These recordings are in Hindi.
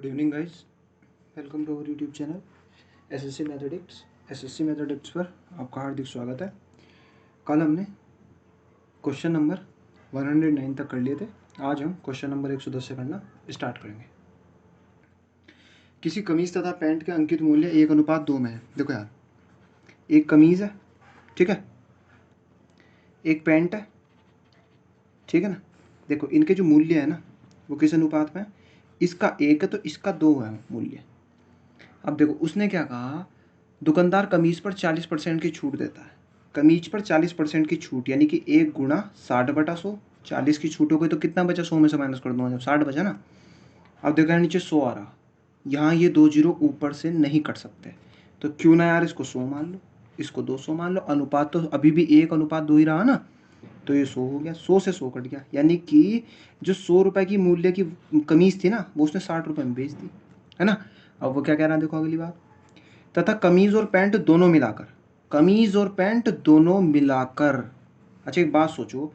Good evening guys, welcome to our YouTube channel SSC mathematics. SSC mathematics पर आपका हार्दिक स्वागत है। कल हमने क्वेश्चन नंबर 109 तक कर लिए थे। आज हम क्वेश्चन नंबर 110 से करना स्टार्ट करेंगे। किसी कमीज तथा पैंट के अंकित मूल्य 1:2 में है। देखो यार, एक कमीज है, ठीक है, एक पैंट है, ठीक है ना। देखो इनके जो मूल्य है ना वो किस अनुपात में है, इसका 1 है तो इसका 2 है मूल्य। अब देखो उसने क्या कहा, दुकानदार कमीज पर 40% की छूट देता है। कमीज पर 40% की छूट यानी कि 1 गुणा 60/100। 40 की छूट हो गई तो कितना बचा, 100 में से माइनस कर दूंगा जब 60 बचा ना। अब देखो नीचे 100 आ रहा, यहाँ ये 2 जीरो ऊपर से नहीं कट सकते, तो क्यों ना यार इसको 100 मान लो, इसको 200 मान लो। अनुपात तो अभी भी 1:2 ही रहा ना, तो ये 100 हो गया। 100 से 100 कट गया, यानी कि जो 100 रुपए की मूल्य की कमीज थी ना वो उसने 60 रुपए में बेच दी, है ना। अब वो क्या कह रहा है, देखो अगली बात, तथा कमीज और पैंट दोनों मिलाकर। कमीज और पैंट दोनों मिलाकर। अच्छा एक बात सोचो,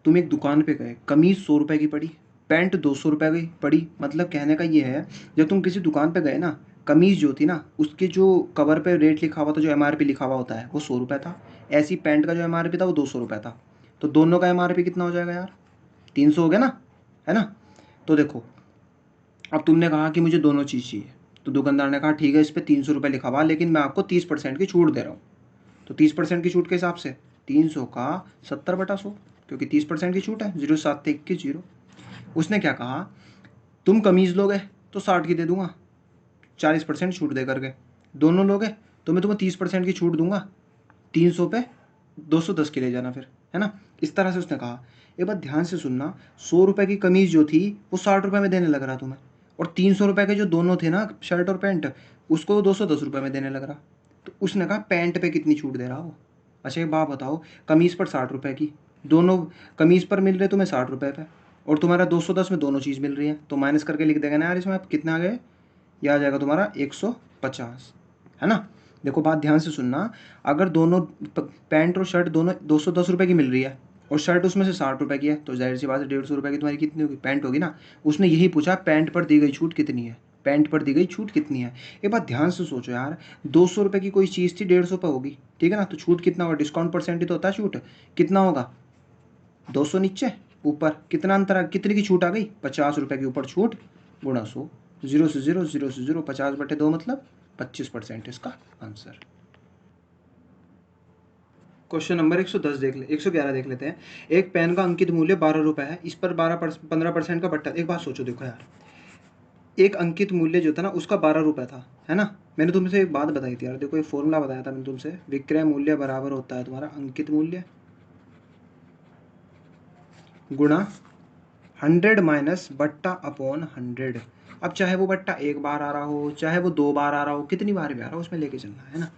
तुम एक दुकान पे गए, कमीज 100 रुपए की पड़ी, पैंट 200 रुपए की पड़ी। मतलब कहने का ये है, जब तुम किसी दुकान पे गए ना, कमीज जो थी ना उसके जो कवर पे रेट लिखा हुआ था, जो एमआरपी लिखा हुआ होता है वो 100 रुपए था। ऐसी पैंट का जो एमआरपी था वो 200 रुपए था। तो दोनों का एमआरपी कितना हो जाएगा यार, 300 हो गया ना, है ना। तो देखो अब तुमने कहा कि मुझे दोनों चीज़ चाहिए, तो दुकानदार ने कहा ठीक है इस पर 300 रुपये लिखा हुआ, लेकिन मैं आपको 30% की छूट दे रहा हूँ। तो 30% की छूट के हिसाब से 300 का 70/100, क्योंकि 30% की छूट है, 0 7 21 0। उसने क्या कहा, तुम कमीज लोगे तो 60 की दे दूंगा 40% छूट दे करके, दोनों लोगे तो मैं तुम्हें 30% की छूट दूंगा, 300 पे 210 की ले जाना फिर, है ना। इस तरह से उसने कहा। एक बात ध्यान से सुनना, 100 रुपए की कमीज जो थी वो 60 रुपए में देने लग रहा तुम्हें, और 300 रुपए के जो दोनों थे ना शर्ट और पैंट, उसको 210 रुपए में देने लग रहा। तो उसने कहा पैंट पे कितनी छूट दे रहा हो। अच्छा एक बात बताओ, कमीज पर 60 रुपए की, दोनों कमीज पर मिल रहे तुम्हें 60 रुपए पे, और तुम्हारा 210 में दोनों चीज़ मिल रही है, तो माइनस करके लिख देगा ना यार इसमें। आप कितना आ गए, यह आ जाएगा तुम्हारा 150, है ना। देखो बात ध्यान से सुनना, अगर दोनों पैंट और शर्ट दोनों 210 रुपए की मिल रही है और शर्ट उसमें से 60 रुपए की है, तो जाहिर सी बात है 150 रुपए की तुम्हारी कितनी होगी, पैंट होगी ना। उसने यही पूछा पैंट पर दी गई छूट कितनी है, पैंट पर दी गई छूट कितनी है। एक बात ध्यान से सोचो यार, 200 रुपए की कोई चीज़ थी 150 पे होगी, ठीक है ना, तो छूट कितना होगा, डिस्काउंट परसेंट ही तो होता है छूट, कितना होगा 200 नीचे, ऊपर कितना अंतर, कितने की छूट आ गई, 50 रुपए के ऊपर छूट गुणा 100, 0 से 0 0 से 0, 50/2 मतलब 25% इसका आंसर। क्वेश्चन नंबर 110 देख ले, 111 देख लेते हैं। एक पेन का अंकित मूल्य 12 रुपए है, इस पर 15% का बट्टा। एक बात सोचो, देखो यार, एक अंकित मूल्य जो था ना उसका 12 रुपए था, है ना। मैंने तुमसे एक बात बताई थी यार, देखो एक फॉर्मूला बताया था मैंने तुमसे, विक्रय मूल्य बराबर होता है तुम्हारा अंकित मूल्य गुणा 100 माइनस बट्टा अपॉन 100। अब चाहे वो बट्टा एक बार आ रहा हो, चाहे वो 2 बार आ रहा हो, कितनी बार भी आ रहा हो उसमें लेके चलना है ना।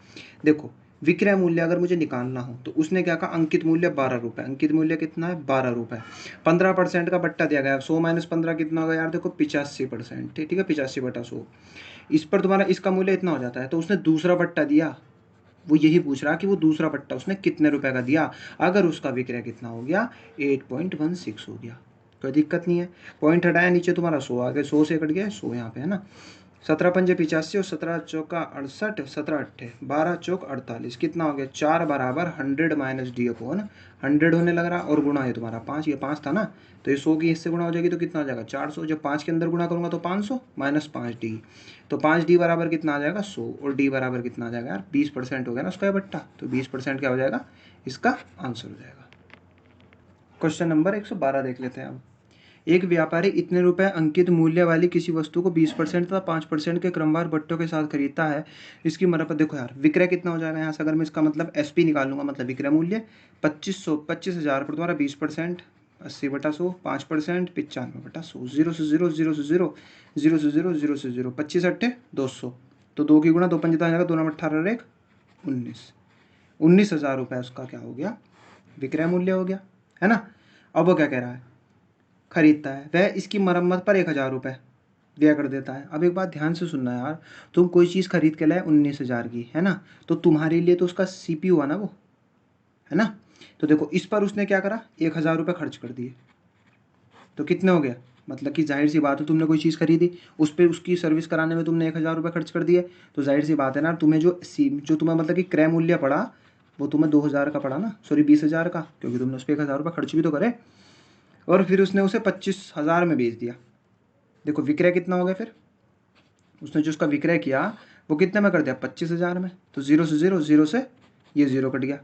देखो विक्रय मूल्य अगर मुझे निकालना हो तो उसने क्या कहा, अंकित मूल्य 12 रुपये, अंकित मूल्य कितना है 12 रुपये, 15% का बट्टा दिया गया है, 100 माइनस 15 कितना होगा यार, देखो 85%, ठीक है, 85/100। इस पर तुम्हारा इसका मूल्य इतना हो जाता है, तो उसने दूसरा बट्टा दिया, वो यही पूछ रहा कि वो दूसरा बट्टा उसने कितने रुपए का दिया। अगर उसका विक्रय कितना हो गया, 8.16 हो गया, कोई दिक्कत नहीं है। पॉइंट हटाया, नीचे तुम्हारा 100 आ गया, 100 से कट गया 100 यहाँ पे, है ना। 17×5 = 85 और 17×4 = 68, 17×8 = 12×4 = 48, कितना हो गया 4 बराबर 100 माइनस डी अपॉन 100 होने लग रहा, और गुणा है तुम्हारा 5, ये 5 था ना, तो ये 100 की इससे गुणा हो जाएगी तो कितना हो जाएगा 400, जब 5 के अंदर गुणा करूंगा तो 500 माइनस 5d, तो 5d बराबर कितना आ जाएगा 100, और d बराबर कितना आ जाएगा यार 20% हो गया ना उसका बट्टा, तो 20% क्या हो जाएगा, इसका आंसर हो जाएगा। क्वेश्चन नंबर 112 देख लेते हैं अब। एक व्यापारी इतने रुपए अंकित मूल्य वाली किसी वस्तु को 20% तथा 5% के क्रमवार बट्टों के साथ खरीदता है, इसकी मरम्मत। देखो यार विक्रय कितना हो जाएगा यहाँ से, अगर मैं इसका मतलब एसपी निकालूंगा, मतलब विक्रय मूल्य 25,000 पर तुम्हारा 20%, 80/100, 5% 95/100, 0 से 0 0 से 0 0 से 0 0 से 0, 25×8 = 200, तो 2 की गुणा 2 पंजे आ जाएगा, 2 9 18 और 1 19, 19,000 रुपये उसका क्या हो गया, विक्रय मूल्य हो गया, है ना। अब वो क्या कह रहा है, खरीदता है, वह इसकी मरम्मत पर 1,000 रुपये दिया कर देता है। अब एक बात ध्यान से सुनना यार, तुम कोई चीज़ खरीद के लाए 19,000 की, है ना, तो तुम्हारे लिए तो उसका सीपीयू हुआ ना वो, है ना। तो देखो इस पर उसने क्या करा, 1,000 रुपये खर्च कर दिए, तो कितने हो गया मतलब कि जाहिर सी बात है, तुमने कोई चीज़ खरीदी, उस पर उसकी सर्विस कराने में तुमने 1000 रुपये खर्च कर दिए, तो जाहिर सी बात है ना, तुम्हें जो तुम्हें मतलब कि क्रय मूल्य पड़ा वो तुम्हें 2000 का पड़ा ना, सॉरी 20,000 का, क्योंकि तुमने उस पर 1000 रुपये खर्च भी तो करे, और फिर उसने उसे 25,000 में बेच दिया। देखो विक्रय कितना हो गया, फिर उसने जो उसका विक्रय किया वो कितने में कर दिया, 25,000 में। तो जीरो से ये जीरो कट गया,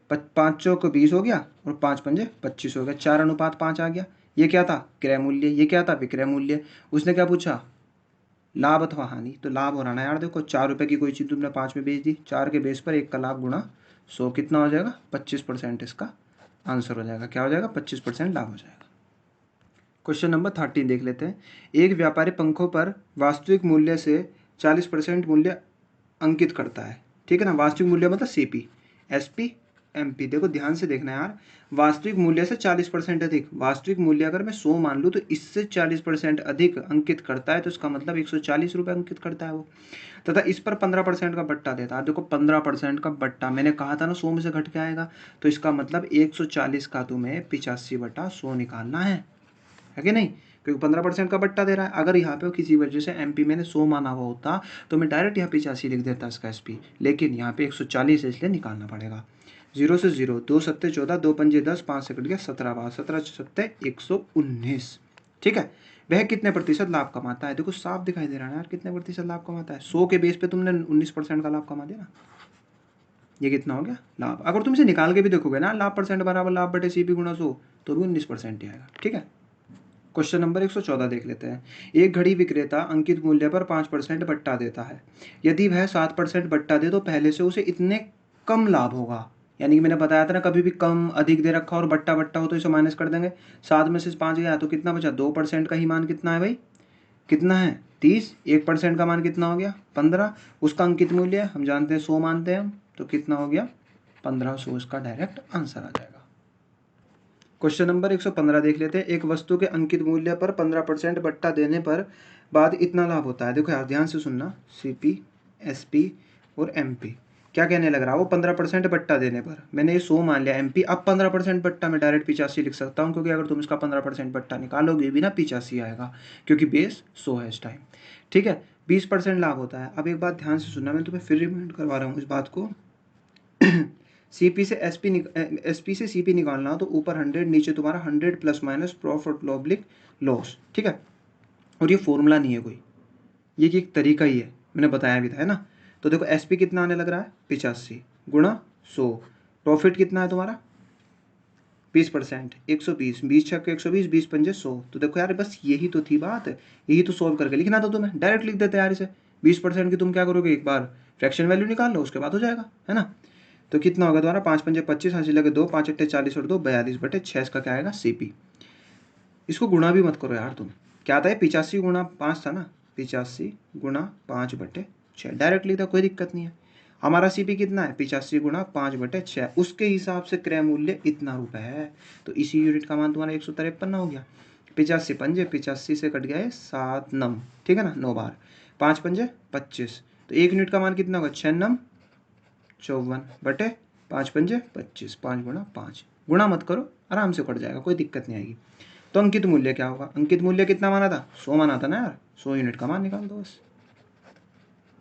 5 चौक 20 हो गया और 5 पंजे 25 हो गया, 4:5 आ गया। ये क्या था, क्रय मूल्य, ये क्या था, विक्रय मूल्य। उसने क्या पूछा, लाभ अथवा हानि, तो लाभ हो रहा ना यार, देखो 4 रुपये की कोई चीज़ तुमने 5 में बेच दी, 4 के बेस पर 1 का लाभ गुणा 100 कितना हो जाएगा, 25% इसका आंसर हो जाएगा। क्या हो जाएगा, 25% लाभ हो जाएगा। क्वेश्चन नंबर 13 देख लेते हैं। एक व्यापारी पंखों पर वास्तविक मूल्य से 40% मूल्य अंकित करता है, ठीक है ना। वास्तविक मूल्य मतलब सीपी, एसपी, एमपी। देखो ध्यान से देखना यार, वास्तविक मूल्य से 40% अधिक, वास्तविक मूल्य अगर मैं 100 मान लूँ तो इससे 40% अधिक अंकित करता है, तो इसका मतलब 140 रुपये अंकित करता है वो, तथा इस पर 15% का बट्टा देता है। देखो 15% का बट्टा, मैंने कहा था ना 100 में से घट के आएगा, तो इसका मतलब 140 का तुम्हें 85/100 निकालना है कि नहीं, क्योंकि 15% का बट्टा दे रहा है। अगर यहाँ पे किसी वजह से एमपी मैंने 100 माना हुआ होता तो मैं डायरेक्ट यहाँ 85 लिख देता इसका एसपी, लेकिन यहाँ पे 140 है इसलिए निकालना पड़ेगा। 0 से 0, 2 सत्ते 14, 2 पंजे 10, 5 से कट गया 17 बार, 17 सत्ते 119, ठीक है। वह कितने प्रतिशत लाभ कमाता है, देखो साफ दिखाई दे रहा है यार, कितने प्रतिशत लाभ कमाता है। 100 के बेस पे तुमने 19% का लाभ कमा दिया ना, ये कितना हो गया लाभ। अगर तुम इसे निकाल के भी देखोगे ना, लाभ परसेंट बराबर लाभ बटे सीपी गुणा 100, तो भी 19% ही आएगा, ठीक है। क्वेश्चन नंबर 114 देख लेते हैं। एक घड़ी विक्रेता अंकित मूल्य पर 5% बट्टा देता है। यदि वह 7% बट्टा दे तो पहले से उसे इतने कम लाभ होगा। यानी कि मैंने बताया था ना, कभी भी कम अधिक दे रखा और बट्टा बट्टा हो तो इसे माइनस कर देंगे। 7 में से 5 गया तो कितना बचा, 2% का ही मान कितना है भाई, कितना है 30, 1% का मान कितना हो गया 15, उसका अंकित मूल्य हम जानते हैं 100 मानते हैं हम, तो कितना हो गया 1500, इसका डायरेक्ट आंसर आ जाएगा। क्वेश्चन नंबर 115 देख लेते हैं। एक वस्तु के अंकित मूल्य पर 15% बट्टा देने पर बाद इतना लाभ होता है। देखो यार ध्यान से सुनना, सीपी, एसपी और एमपी क्या कहने लग रहा है, वो 15% बट्टा देने पर, मैंने ये 100 मान लिया एमपी, अब 15% बट्टा मैं डायरेक्ट 85 लिख सकता हूँ, क्योंकि अगर तुम इसका 15% बट्टा निकालोगे भी ना 85 आएगा, क्योंकि बेस 100 है इस टाइम, ठीक है। 20% लाभ होता है। अब एक बात ध्यान से सुनना, मैं तुम्हें फिर रिमाइंड करवा रहा हूँ इस बात को। सीपी से एसपी से सीपी निकालना हो तो ऊपर 100, नीचे तुम्हारा 100 प्लस माइनस प्रॉफिट लॉब्लिक लॉस, ठीक है। और ये फॉर्मूला नहीं है कोई, ये एक तरीका ही है, मैंने बताया भी था, है ना। तो देखो एसपी कितना आने लग रहा है 85 गुणा 100, प्रॉफिट कितना है तुम्हारा 20%, 120, 20 छक 120, 20 पंजे 100। तो देखो यार बस यही तो थी बात, यही तो सॉल्व करके लिखना था तुम्हें, डायरेक्ट लिख देते यार इसे। 20% की तुम क्या करोगे, एक बार फ्रैक्शन वैल्यू निकाल लो, उसके बाद हो जाएगा, है ना। तो कितना होगा तुम्हारा 5 पंजे 25, हासिल लगे 2, 5 अट्ठे 40 और 2 42/6, इसका क्या आएगा सीपी। इसको गुणा भी मत करो यार तुम, क्या था 85 गुणा 5 था ना, 85 गुणा 5/6, डायरेक्ट लिखा, कोई दिक्कत नहीं है। हमारा सीपी कितना है 85 गुणा 5/6, उसके हिसाब से क्रय मूल्य इतना रुपए है, तो इसी यूनिट का मान तुम्हारा 153 हो गया। 85 पंजे 85 से कट गया है 7 नम, ठीक है ना, 9 बार, 5 पंजे 25, तो 1 यूनिट का मान कितना होगा 6 नम 54 5 पंजे 25, 5 गुणा 5, गुणा मत करो, आराम से कट जाएगा, कोई दिक्कत नहीं आएगी। तो अंकित मूल्य क्या होगा, अंकित मूल्य कितना माना था 100 माना था ना यार, 100 यूनिट का मान निकाल दो बस,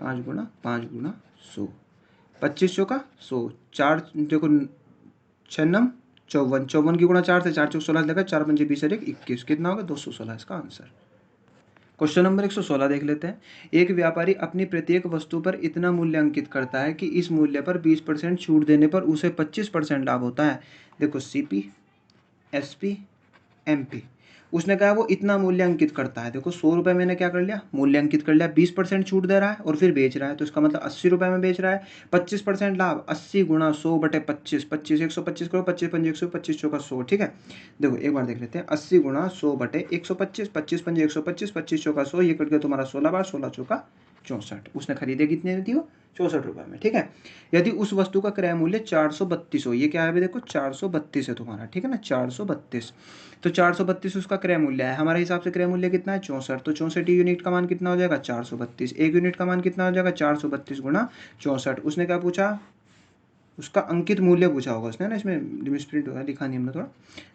5 गुणा 100, 25 का 100, 4 देखो 6 नम 54, 54 की गुणा 4 से 4 चौक 16 लगा, 4 पंजे 20 21, कितना होगा 216 इसका आंसर। क्वेश्चन नंबर 116 देख लेते हैं। एक व्यापारी अपनी प्रत्येक वस्तु पर इतना मूल्य अंकित करता है कि इस मूल्य पर 20% छूट देने पर उसे 25% लाभ होता है। देखो सीपी, एसपी, एमपी, उसने कहा वो इतना मूल्य अंकित करता है। देखो 100 रुपये मैंने क्या कर लिया, मूल्य अंकित कर लिया, 20% छूट दे रहा है और फिर बेच रहा है, तो इसका मतलब 80 रुपये में बेच रहा है, 25% लाभ, 80 गुणा 100/25, 25 125 करो, 25 पंजे 125 चौका 100, ठीक है। देखो एक बार देख लेते हैं, 80 गुणा 100/125, 25 पंजे 125, 25 चौका 100, ये कट गया तुम्हारा 16 बार, 16 चौका 64, उसने खरीदे कितने में थी वो 64 रुपये में, ठीक है। यदि उस वस्तु का क्रय मूल्य 432 हो, ये क्या है अभी देखो 432 है तुम्हारा, ठीक है ना, 432, तो 432 उसका क्रय मूल्य है, हमारे हिसाब से क्रय मूल्य कितना है 64, तो 64 यूनिट का मान कितना हो जाएगा 432, एक यूनिट का मान कितना हो जाएगा 432 गुणा 64। उसने क्या पूछा, उसका अंकित मूल्य पूछा होगा उसने ना, इसमें मिसप्रिंट हुआ है, लिखा नहीं हमने थोड़ा,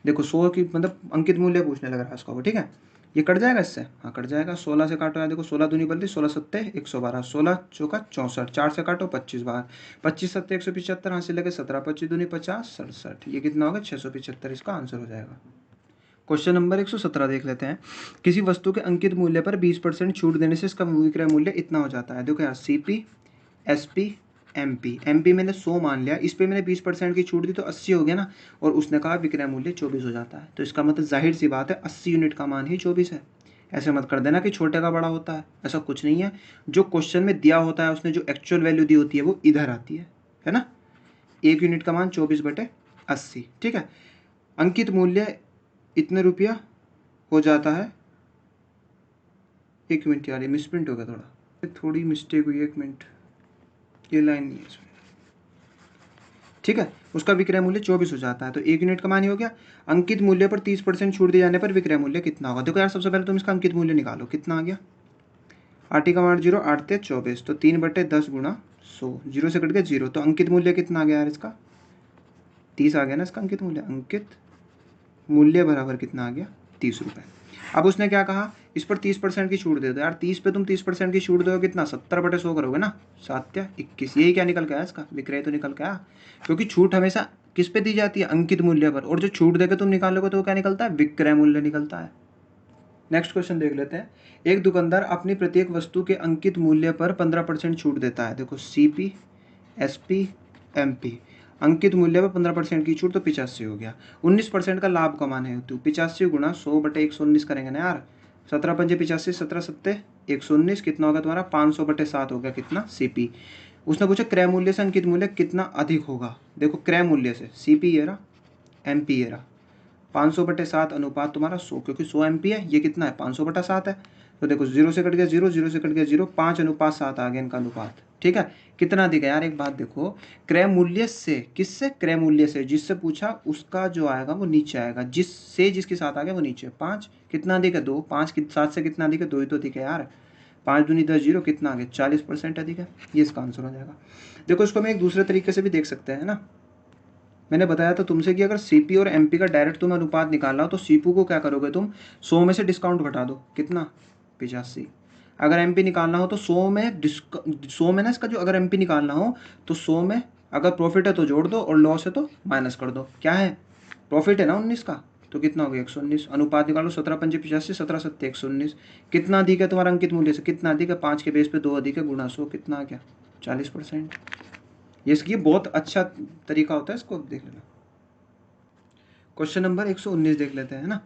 देखो 100 की मतलब अंकित मूल्य पूछने लग रहा है उसका वो, ठीक है। ये कट जाएगा इससे, हाँ कट जाएगा। 16 से काटो यार, देखो 16 दूनी बल्ली 16 सत्ते 112, 16 चौका 64, 4 से काटो 25 बार, 25 सत्ते 175, यहाँ से लेके 17 25 दूनी 50 67, ये कितना होगा 675, इसका आंसर हो जाएगा। क्वेश्चन नंबर 117 देख लेते हैं। किसी वस्तु के अंकित मूल्य पर 20% छूट देने से इसका विक्रय मूल्य इतना हो जाता है। देखो यार सीपी, एसपी, एमपी, एमपी मैंने 100 मान लिया, इस पे मैंने 20% की छूट दी तो 80 हो गया ना, और उसने कहा विक्रय मूल्य 24 हो जाता है। तो इसका मतलब जाहिर सी बात है 80 यूनिट का मान ही 24 है। ऐसे मत कर देना कि छोटे का बड़ा होता है, ऐसा कुछ नहीं है। जो क्वेश्चन में दिया होता है उसने जो एक्चुअल वैल्यू दी होती है वो इधर आती है ना। 1 यूनिट का मान 24/80, ठीक है। अंकित मूल्य इतने रुपया हो जाता है। 1 मिनट यार, ये मिसप्रिंट हो गया, थोड़ी मिस्टेक हुई, 1 मिनट, ये लाइन नहीं है इसमें, ठीक है। उसका विक्रय मूल्य 24 हो जाता है, तो 1 यूनिट का मान ही हो गया। अंकित मूल्य पर 30% छूट दिए जाने पर विक्रय मूल्य कितना होगा। देखो यार सबसे पहले तुम इसका अंकित मूल्य निकालो, कितना आ गया, 8 का मान 0, 8 ते 24, तो 3/10 गुणा 100, 0 से कट गया 0, तो अंकित मूल्य कितना आ गया यार इसका, 30 आ गया ना इसका अंकित मूल्य। अंकित मूल्य बराबर कितना आ गया, 30 रुपये। अब उसने क्या कहा, इस पर 30% की छूट दे दो यार। 30 पे तुम 30% की छूट दो कितना, 70/100 करोगे ना, 7×21, यही क्या निकल के आया इसका विक्रय, तो निकल के आया। क्योंकि छूट हमेशा किस पे दी जाती है, अंकित मूल्य पर, और जो छूट देकर तुम निकालोगे तो वो क्या निकलता है, विक्रय मूल्य निकलता है। नेक्स्ट क्वेश्चन देख लेते हैं। एक दुकानदार अपनी प्रत्येक वस्तु के अंकित मूल्य पर 15% छूट देता है। देखो सीपी, एसपी, एमपी, अंकित मूल्य पर 15% की छूट, तो 85 हो गया। 19% का लाभ कमाने हेतु 85 गुणा 100/119 करेंगे ना यार, 17×5 = 85, 17 × 119 कितना होगा तुम्हारा, 500/7 हो गया कितना, सीपी। उसने पूछा क्रय मूल्य से अंकित मूल्य कितना अधिक होगा। देखो क्रय मूल्य से सीपी ये रहा, एमपी ये रहा, 500/7 अनुपात तुम्हारा 100, क्योंकि 100 एमपी है, ये कितना है 500/7 है। तो देखो 0 से कट गया 0, 0 से कट गया 0, 5:7 आ गया इनका अनुपात, ठीक है। कितना दिखा यार, एक बात देखो, क्रय मूल्य से, किससे, क्रय मूल्य से, जिससे पूछा उसका जो आएगा वो नीचे आएगा, जिससे जिसके साथ आ गया वो नीचे। 5 कितना अधिक है, 2, 5 के साथ से कितना अधिक है, 2 ही तो अधिक है यार। 5 दूनी 10, 0 कितना आ गया, 40% अधिक है, ये इसका आंसर हो जाएगा। देखो इसको मैं एक दूसरे तरीके से भी देख सकते हैं ना। मैंने बताया था तुमसे कि अगर सीपी और एमपी का डायरेक्ट तुम्हें अनुपात निकालना हो तो सीपी को क्या करोगे तुम, 100 में से डिस्काउंट घटा दो, कितना, 85। अगर एमपी निकालना हो तो 100 में ना इसका जो, अगर एमपी निकालना हो तो 100 में अगर प्रॉफिट है तो जोड़ दो और लॉस है तो माइनस कर दो। क्या है, प्रॉफिट है ना 19 का, तो कितना हो गया 119। अनुपात निकालो, 17×5 = 85, 17×7 = 119। कितना अधिक है तुम्हारा अंकित मूल्य से, कितना अधिक है, 5 के बेस पे 2 अधिक है, गुणा 100, कितना आ गया 40%। ये इसकी बहुत अच्छा तरीका होता है, इसको देख लेना। क्वेश्चन नंबर 119 देख लेते हैं ना।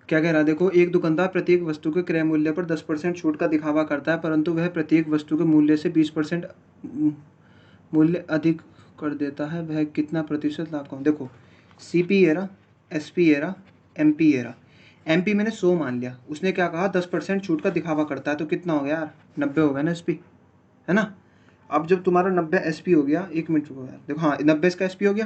क्या कह रहा है, देखो एक दुकानदार प्रत्येक वस्तु के क्रय मूल्य पर 10% छूट का दिखावा करता है, परंतु वह प्रत्येक वस्तु के मूल्य से 20% मूल्य अधिक कर देता है, वह कितना प्रतिशत लाभ कमाता। देखो CP era, SP era, MP era. MP मैंने 100 मान लिया, उसने क्या कहा 10% छूट का दिखावा करता है, तो कितना हो गया यार, 90 हो गया ना एसपी, है ना। अब जब तुम्हारा 90 एसपी हो गया, 1 मिनट रुको यार, देखो हाँ 90 इसका एसपी हो गया,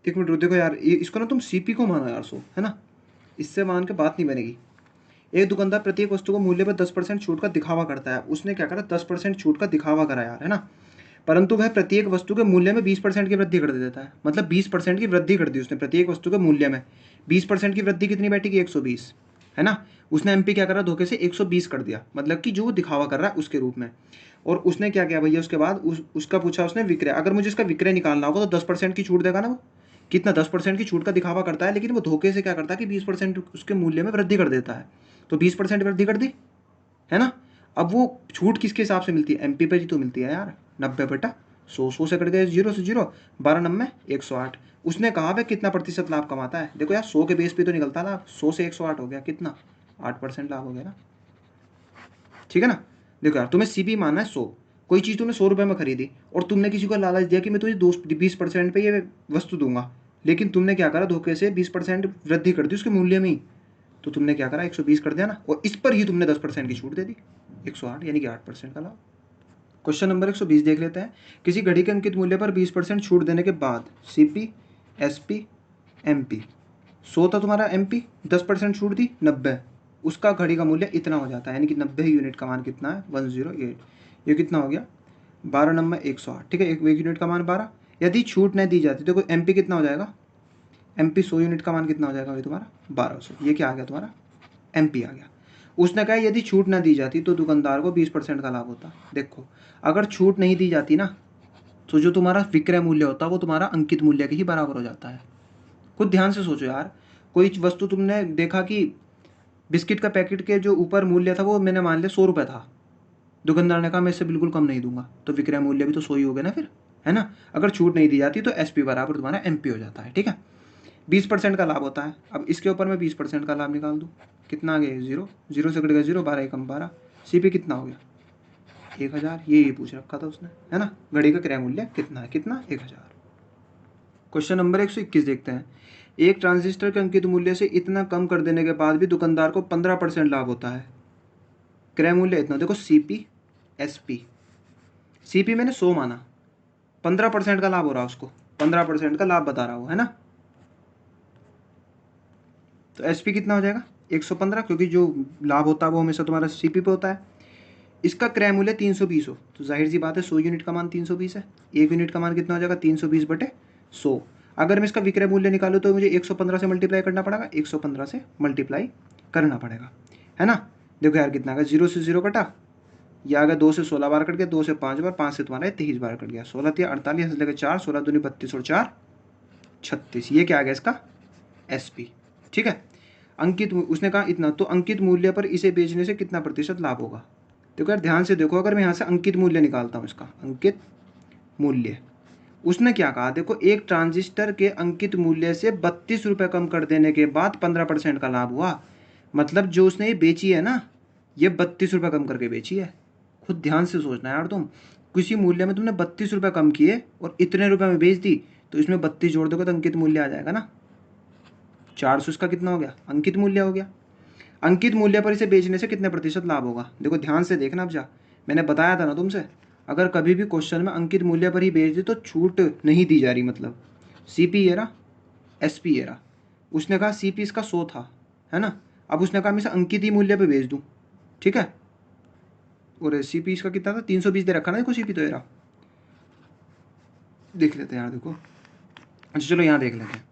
1 मिनट रुको, देखो यार इसको ना तुम सीपी को मानो यार 100, है ना, इससे मान के बात नहीं बनेगी। एक दुकानदार प्रत्येक वस्तु को मूल्य पर 10% छूट का दिखावा करता है, उसने क्या करा 10% छूट का दिखावा करा यार, है ना, परंतु वह प्रत्येक वस्तु के मूल्य में 20% की वृद्धि कर देता है। मतलब 20% की वृद्धि कर दी उसने प्रत्येक वस्तु के मूल्य में, 20% की वृद्धि कितनी बैठेगी, 120, है ना। उसने एमपी क्या करा, धोखे से 120 कर दिया, मतलब कि जो वो दिखावा कर रहा है उसके रूप में। और उसने क्या किया भैया, उसके बाद उसका पूछा उसने विक्रय, अगर मुझे इसका विक्रय निकालना होगा तो 10% की छूट देगा ना वो, कितना 10% की छूट का दिखावा करता है, लेकिन वो धोखे से क्या करता है कि 20% उसके मूल्य में वृद्धि कर देता है। तो 20% वृद्धि कर दी, है ना। अब वो छूट किसके हिसाब से मिलती है, एमपी पे जी तो मिलती है यार, 90/100, 100 से कट गए 0 से 0, 12×9 = 108। उसने कहा वह कितना प्रतिशत लाभ कमाता है। देखो यार 100 के बेस पे तो निकलता लाभ, 100 से 108 हो गया, कितना 8% लाभ हो गया ना, ठीक है ना। देखो यार तुम्हें सीपी मानना है 100, कोई चीज़ तुमने 100 रुपये में खरीदी और तुमने किसी को लालच दिया कि मैं तुझे 20% पे ये वस्तु दूंगा, लेकिन तुमने क्या करा, धोखे से 20% वृद्धि कर दी उसके मूल्य में ही, तो तुमने क्या करा 120 कर दिया ना, और इस पर ही तुमने 10% की छूट दे दी, 108, यानी कि 8% का लाभ। क्वेश्चन नंबर 120 देख लेते हैं। किसी घड़ी के अंकित मूल्य पर 20% छूट देने के बाद सीपी, एसपी, एमपी, 100 था तुम्हारा एमपी, 10% छूट दी 90, उसका घड़ी का मूल्य इतना हो जाता है, यानी कि 90 यूनिट का मान कितना है 108। ये कितना हो गया 12×9 = 108, ठीक है, एक यूनिट का मान 12। यदि छूट नहीं दी जाती, देखो एमपी कितना हो जाएगा, MP 100 यूनिट का मान कितना हो जाएगा भाई तुम्हारा 1200। ये क्या आ गया तुम्हारा MP आ गया। उसने कहा यदि छूट ना दी जाती तो दुकानदार को 20% का लाभ होता। देखो अगर छूट नहीं दी जाती ना तो जो तुम्हारा विक्रय मूल्य होता है वो तुम्हारा अंकित मूल्य के ही बराबर हो जाता है। खुद ध्यान से सोचो यार, कोई वस्तु तुमने देखा कि बिस्किट का पैकेट के जो ऊपर मूल्य था वो मैंने मान लिया 100 रुपये था, दुकानदार ने कहा मैं इससे बिल्कुल कम नहीं दूंगा, तो विक्रय मूल्य भी तो 100 ही हो गया ना फिर, है ना। अगर छूट नहीं दी जाती तो SP बराबर तुम्हारा MP हो जाता है। ठीक है, 20% का लाभ होता है। अब इसके ऊपर मैं 20% का लाभ निकाल दूँ, कितना आ गया 0, 0 से कट गया 0, 12 एकम 12, CP कितना हो गया 1000। ये पूछ रखा था उसने, है ना। घड़ी का क्रय मूल्य कितना है, कितना 1000। क्वेश्चन नंबर 121 देखते हैं। एक ट्रांजिस्टर के अंकित मूल्य से इतना कम कर देने के बाद भी दुकानदार को 15% लाभ होता है। क्रय मूल्य इतना, देखो CP SP, CP मैंने 100 माना, 15% का लाभ हो रहा है उसको, 15% का लाभ बता रहा हूँ, है ना। तो SP कितना हो जाएगा 115, क्योंकि जो लाभ होता है वो हमेशा तुम्हारा CP पे होता है। इसका क्रय मूल्य 320 हो तो जाहिर सी बात है 100 यूनिट का मान 320 है। 1 यूनिट का मान कितना हो जाएगा 320/100। अगर मैं इसका विक्रय मूल्य निकालूँ तो मुझे 115 से मल्टीप्लाई करना पड़ेगा, 115 से मल्टीप्लाई करना पड़ेगा, है ना। देखो यार कितना आ गया, 0 से 0 कटा, ये आ गया 2 से 16 बार कट गया, 2 से 5 बार, 5 से तुम्हारा 23 बार कट गया, 16 3 48 लेकर 4, 16 दूनी 32 और 4 36। ये क्या आ गया इसका SP। ठीक है, अंकित उसने कहा इतना, तो अंकित मूल्य पर इसे बेचने से कितना प्रतिशत लाभ होगा। देखो यार ध्यान से देखो, अगर मैं यहाँ से अंकित मूल्य निकालता हूँ, इसका अंकित मूल्य, उसने क्या कहा, देखो एक ट्रांजिस्टर के अंकित मूल्य से 32 रुपये कम कर देने के बाद 15% का लाभ हुआ। मतलब जो उसने ये बेची है ना, ये 32 रुपये कम करके बेची है। खुद ध्यान से सोचना यार, तुम किसी मूल्य में तुमने 32 रुपये कम किए और इतने रुपये में बेच दी, तो इसमें 32 जोड़ दोगे तो अंकित मूल्य आ जाएगा ना। 400 इसका कितना हो गया अंकित मूल्य हो गया। अंकित मूल्य पर इसे बेचने से कितने प्रतिशत लाभ होगा। देखो ध्यान से देखना, अब जा मैंने बताया था ना तुमसे, अगर कभी भी क्वेश्चन में अंकित मूल्य पर ही बेच दे तो छूट नहीं दी जा रही, मतलब CP ये रहा, SP ये रहा। उसने कहा CP इसका 100 था, है ना। अब उसने कहा मैं इसे अंकित ही मूल्य पर बेच दूँ, ठीक है। और CP इसका कितना था 320 दे रखा ना, देखो CP तो ये रहा, देख लेते हैं यार, देखो अच्छा चलो यहाँ देख लेते हैं।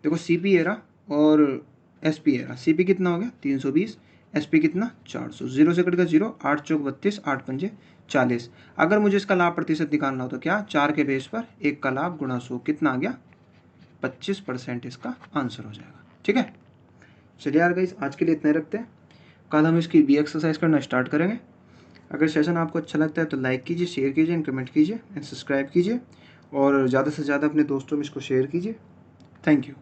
देखो CP ये रहा और SP ये रहा। CP कितना हो गया 320, SP कितना 400, 0 से कट गया 0, 8 चौक 32, 8 पंजे 40। अगर मुझे इसका लाभ प्रतिशत निकालना हो तो क्या, 4 के बेस पर 1 का लाभ गुणा 100, कितना आ गया 25% इसका आंसर हो जाएगा। ठीक है, चलिए यार गाइस आज के लिए इतना ही रखते हैं, कल हम इसकी B एक्सरसाइज करना स्टार्ट करेंगे। अगर सेशन आपको अच्छा लगता है तो लाइक कीजिए, शेयर कीजिए एंड कमेंट कीजिए एंड सब्सक्राइब कीजिए, और ज़्यादा से ज़्यादा अपने दोस्तों में इसको शेयर कीजिए। Thank you.